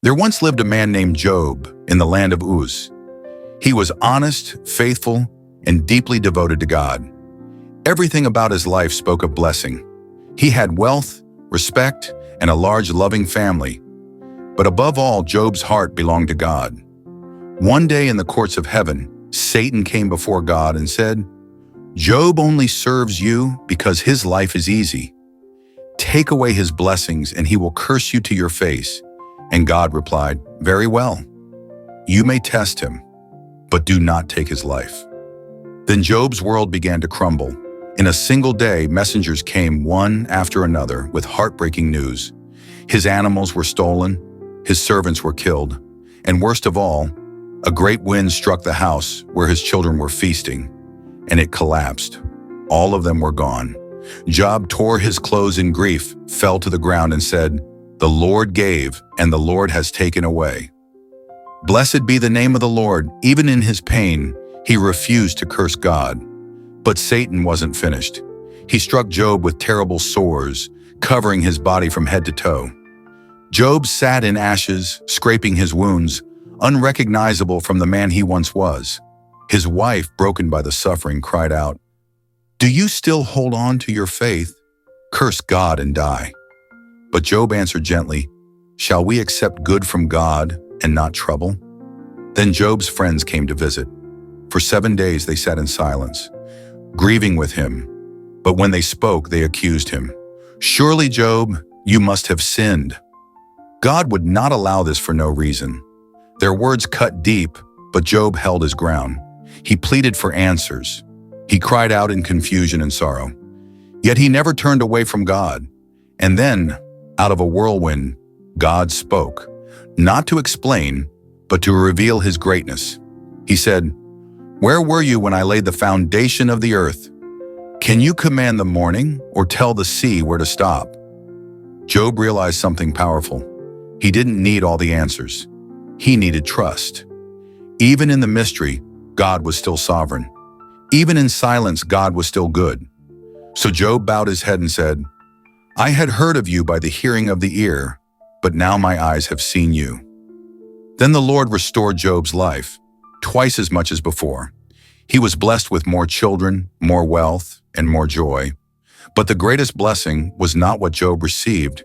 There once lived a man named Job in the land of Uz. He was honest, faithful, and deeply devoted to God. Everything about his life spoke of blessing. He had wealth, respect, and a large, loving family. But above all, Job's heart belonged to God. One day in the courts of heaven, Satan came before God and said, "Job only serves you because his life is easy. Take away his blessings and he will curse you to your face." And God replied, "Very well. You may test him, but do not take his life." Then Job's world began to crumble. In a single day, messengers came one after another with heartbreaking news. His animals were stolen, his servants were killed, and worst of all, a great wind struck the house where his children were feasting, and it collapsed. All of them were gone. Job tore his clothes in grief, fell to the ground and said, "The Lord gave, and the Lord has taken away. Blessed be the name of the Lord." Even in his pain, he refused to curse God. But Satan wasn't finished. He struck Job with terrible sores, covering his body from head to toe. Job sat in ashes, scraping his wounds, unrecognizable from the man he once was. His wife, broken by the suffering, cried out, "Do you still hold on to your faith? Curse God and die." But Job answered gently, "Shall we accept good from God and not trouble?" Then Job's friends came to visit. For 7 days they sat in silence, grieving with him. But when they spoke, they accused him. "Surely, Job, you must have sinned. God would not allow this for no reason." Their words cut deep, but Job held his ground. He pleaded for answers. He cried out in confusion and sorrow. Yet he never turned away from God. And then, out of a whirlwind, God spoke, not to explain, but to reveal his greatness. He said, "Where were you when I laid the foundation of the earth? Can you command the morning or tell the sea where to stop?" Job realized something powerful. He didn't need all the answers. He needed trust. Even in the mystery, God was still sovereign. Even in silence, God was still good. So Job bowed his head and said, "I had heard of you by the hearing of the ear, but now my eyes have seen you." Then the Lord restored Job's life, twice as much as before. He was blessed with more children, more wealth, and more joy. But the greatest blessing was not what Job received.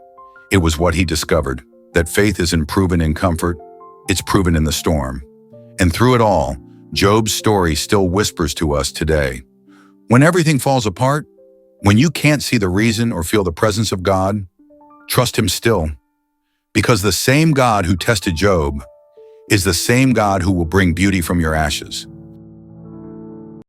It was what he discovered, that faith isn't proven in comfort, it's proven in the storm. And through it all, Job's story still whispers to us today. When everything falls apart, when you can't see the reason or feel the presence of God, trust him still. Because the same God who tested Job is the same God who will bring beauty from your ashes.